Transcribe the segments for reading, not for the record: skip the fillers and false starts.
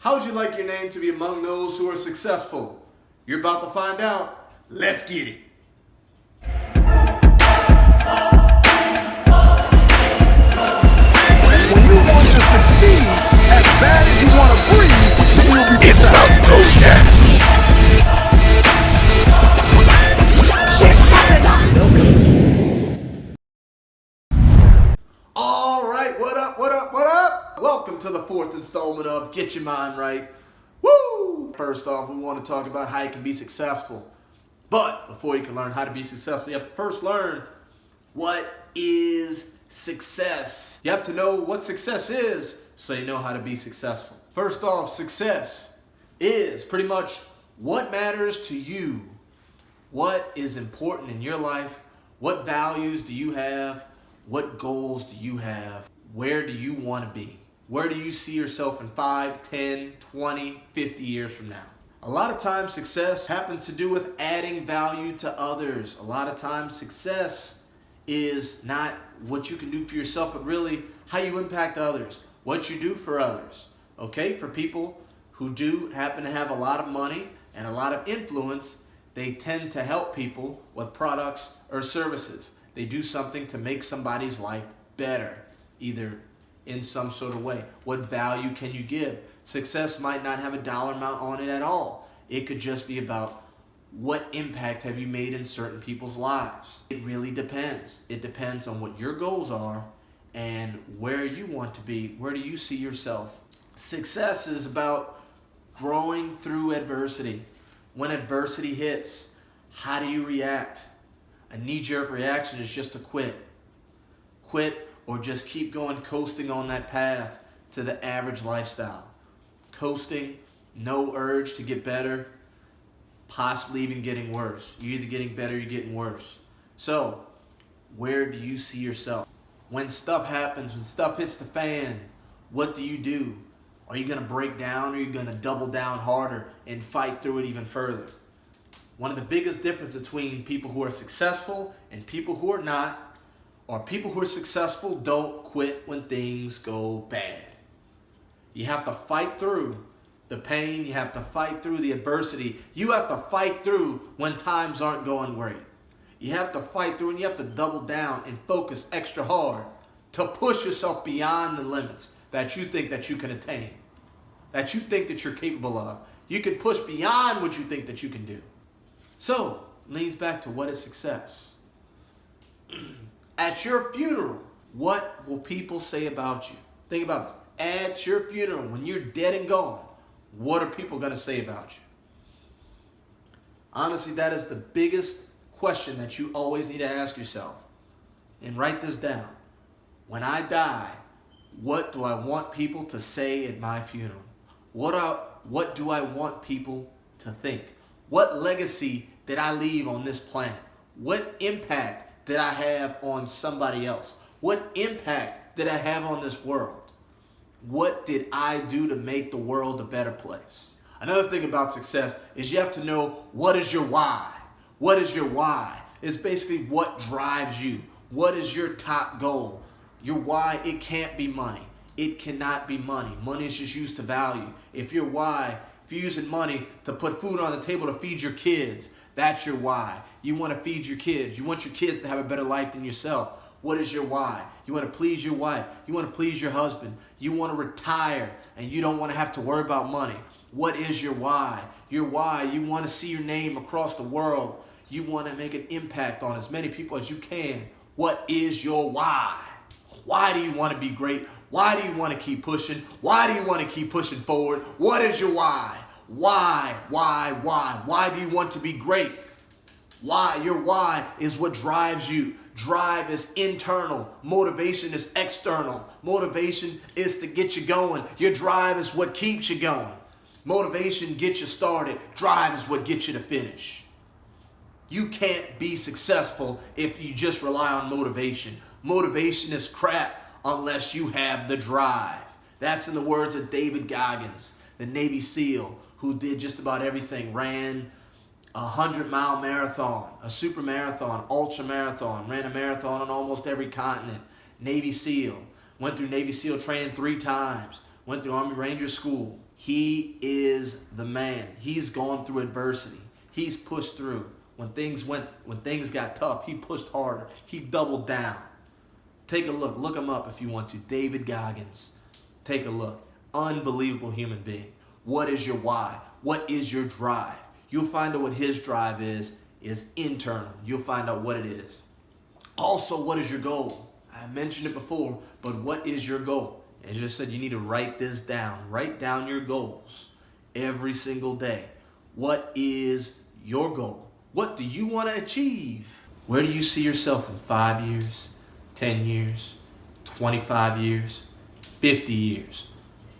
How would you like your name to be among those who are successful? You're about to find out. Let's get it. When you want to succeed as bad as you want to breathe, then you'll be It's about to go down. All right, what up, what up, what up? Welcome to the fourth installment of Get Your Mind Right. Woo! First off, we want to talk about how you can be successful. But before you can learn how to be successful, you have to first learn what is success. You have to know what success is so you know how to be successful. First off, success is pretty much what matters to you. What is important in your life? What values do you have? What goals do you have? Where do you want to be? Where do you see yourself in 5, 10, 20, 50 years from now? A lot of times success happens to do with adding value to others. A lot of times success is not what you can do for yourself, but really how you impact others, what you do for others. Okay, for people who do happen to have a lot of money and a lot of influence, they tend to help people with products or services. They do something to make somebody's life better, either in some sort of way. What value can you give? Success might not have a dollar amount on it at all. It could just be about what impact have you made in certain people's lives. It really depends. It depends on what your goals are and where you want to be. Where do you see yourself? Success is about growing through adversity. When adversity hits, how do you react? A knee-jerk reaction is just to quit. Quit or just keep going, coasting on that path to the average lifestyle. Coasting, no urge to get better, possibly even getting worse. You're either getting better or you're getting worse. So, where do you see yourself? When stuff happens, when stuff hits the fan, what do? Are you going to break down or are you going to double down harder and fight through it even further? One of the biggest differences between people who are successful and people who are not, are people who are successful don't quit when things go bad. You have to fight through the pain. You have to fight through the adversity. You have to fight through when times aren't going great. You have to fight through and you have to double down and focus extra hard to push yourself beyond the limits that you think that you can attain, that you think that you're capable of. You can push beyond what you think that you can do. So, leads back to what is success. At your funeral, what will people say about you? Think about it. At your funeral, when you're dead and gone, what are people going to say about you? Honestly, that is the biggest question that you always need to ask yourself. And write this down. When I die, what do I want people to say at my funeral? What do I want people to think? What legacy did I leave on this planet? What impact did I have on somebody else? What impact did I have on this world? What did I do to make the world a better place? Another thing about success is you have to know, what is your why? What is your why? It's basically what drives you. What is your top goal? Your why, it can't be money. It cannot be money. Money is just used to value. If your why, if you're using money to put food on the table to feed your kids, that's your why. You want to feed your kids. You want your kids to have a better life than yourself. What is your why? You want to please your wife. You want to please your husband. You want to retire and you don't want to have to worry about money. What is your why? Your why, you want to see your name across the world. You want to make an impact on as many people as you can. What is your why? Why do you want to be great? Why do you want to keep pushing? Why do you want to keep pushing forward? What is your why? Why? Why do you want to be great? Why? Your why is what drives you. Drive is internal. Motivation is external. Motivation is to get you going. Your drive is what keeps you going. Motivation gets you started. Drive is what gets you to finish. You can't be successful if you just rely on motivation. Motivation is crap unless you have the drive. That's in the words of David Goggins, the Navy SEAL, who did just about everything. Ran a 100-mile marathon, a super marathon, ultra marathon, ran a marathon on almost every continent. Navy SEAL. Went through Navy SEAL training 3 times. Went through Army Ranger School. He is the man. He's gone through adversity. He's pushed through. When things got tough, he pushed harder. He doubled down. Take a look. Look him up if you want to. David Goggins. Take a look. Unbelievable human being. What is your why? What is your drive? You'll find out what his drive is internal. You'll find out what it is. Also, what is your goal? I mentioned it before, but what is your goal? As I said, you need to write this down. Write down your goals every single day. What is your goal? What do you want to achieve? Where do you see yourself in 5 years, 10 years, 25 years, 50 years?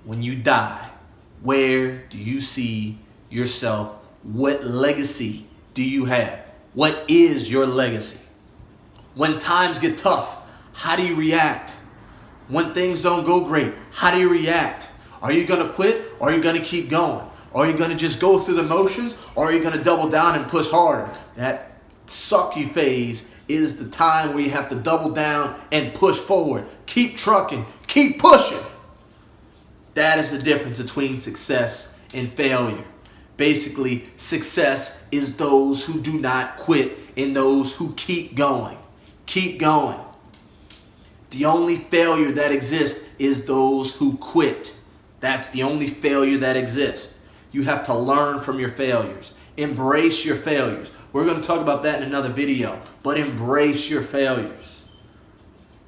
When you die, where do you see yourself? What legacy do you have? What is your legacy? When times get tough, how do you react? When things don't go great, how do you react? Are you going to quit or are you going to keep going? Are you going to just go through the motions or are you going to double down and push harder? That sucky phase is the time where you have to double down and push forward. Keep trucking. Keep pushing. That is the difference between success and failure. Basically, success is those who do not quit and those who keep going. Keep going. The only failure that exists is those who quit. That's the only failure that exists. You have to learn from your failures. Embrace your failures. We're going to talk about that in another video, but embrace your failures.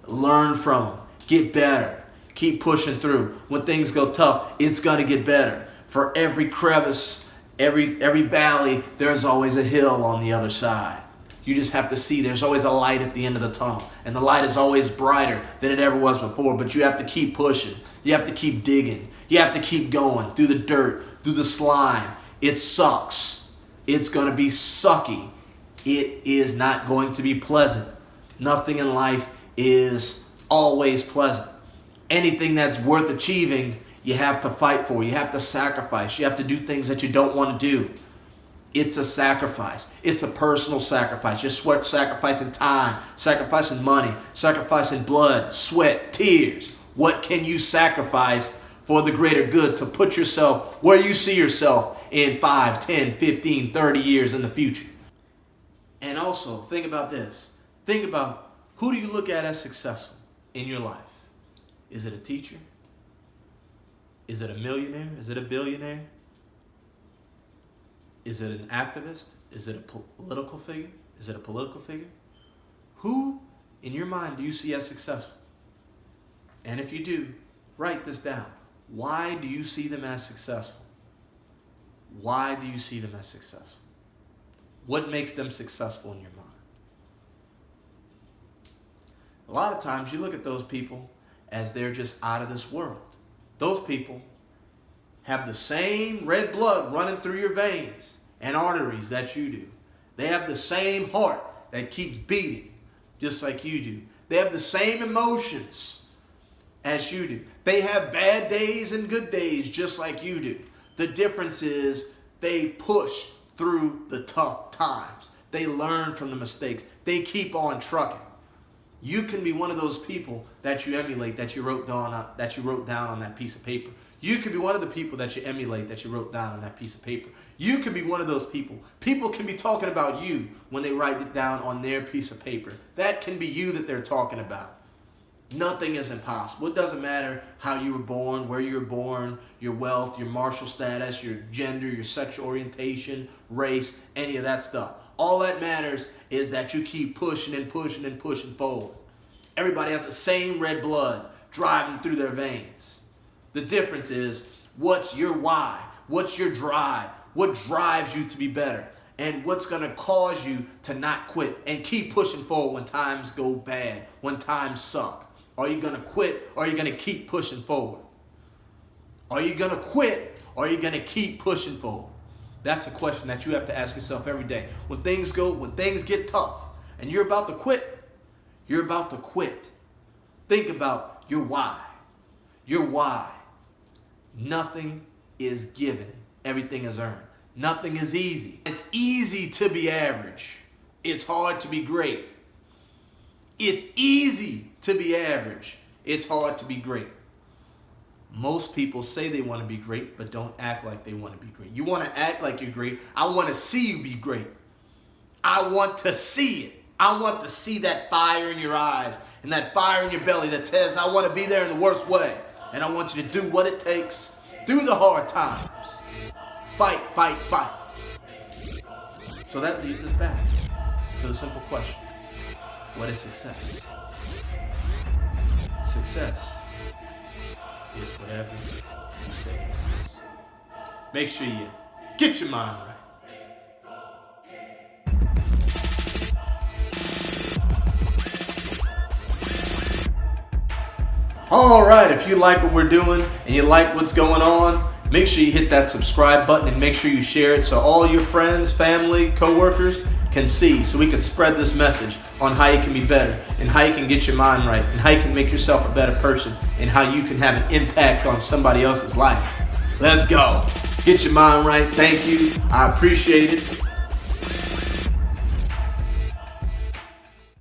Learn from them. Get better. Keep pushing through. When things go tough, it's going to get better. For every crevice, every valley, there's always a hill on the other side. You just have to see there's always a light at the end of the tunnel. And the light is always brighter than it ever was before. But you have to keep pushing. You have to keep digging. You have to keep going through the dirt, through the slime. It sucks. It's going to be sucky. It is not going to be pleasant. Nothing in life is always pleasant. Anything that's worth achieving, you have to fight for. You have to sacrifice. You have to do things that you don't want to do. It's a sacrifice. It's a personal sacrifice. You're sacrificing time, sacrificing money, sacrificing blood, sweat, tears. What can you sacrifice for the greater good to put yourself where you see yourself in 5, 10, 15, 30 years in the future? And also, think about this. Think about, who do you look at as successful in your life? Is it a teacher? Is it a millionaire? Is it a billionaire? Is it an activist? Is it a political figure? Is it a political figure? Who, in your mind, do you see as successful? And if you do, write this down. Why do you see them as successful? Why do you see them as successful? What makes them successful in your mind? A lot of times you look at those people as they're just out of this world. Those people have the same red blood running through your veins and arteries that you do. They have the same heart that keeps beating just like you do. They have the same emotions as you do. They have bad days and good days just like you do. The difference is they push through the tough times. They learn from the mistakes. They keep on trucking. You can be one of those people that you emulate, that you wrote down on that piece of paper. You could be one of the people that you emulate, that you wrote down on that piece of paper. You could be one of those people. People can be talking about you when they write it down on their piece of paper. That can be you that they're talking about. Nothing is impossible. It doesn't matter how you were born, where you were born, your wealth, your martial status, your gender, your sexual orientation, race, any of that stuff. All that matters is that you keep pushing and pushing and pushing forward. Everybody has the same red blood driving through their veins. The difference is, what's your why? What's your drive? What drives you to be better? And what's going to cause you to not quit and keep pushing forward when times go bad, when times suck? Are you going to quit or are you going to keep pushing forward? Are you going to quit or are you going to keep pushing forward? That's a question that you have to ask yourself every day. When things get tough and you're about to quit, think about your why. Your why. Nothing is given. Everything is earned. Nothing is easy. It's easy to be average. It's hard to be great. It's easy to be average. It's hard to be great. Most people say they want to be great, but don't act like they want to be great. You want to act like you're great. I want to see you be great. I want to see it. I want to see that fire in your eyes and that fire in your belly that says, I want to be there in the worst way. And I want you to do what it takes through the hard times. Fight, fight, fight. So that leads us back to the simple question. What is success? Success is whatever you say it is. Make sure you get your mind right. Alright, if you like what we're doing and you like what's going on, make sure you hit that subscribe button and make sure you share it so all your friends, family, co-workers can see, so we can spread this message on how you can be better and how you can get your mind right and how you can make yourself a better person and how you can have an impact on somebody else's life. Let's go. Get your mind right. Thank you. I appreciate it.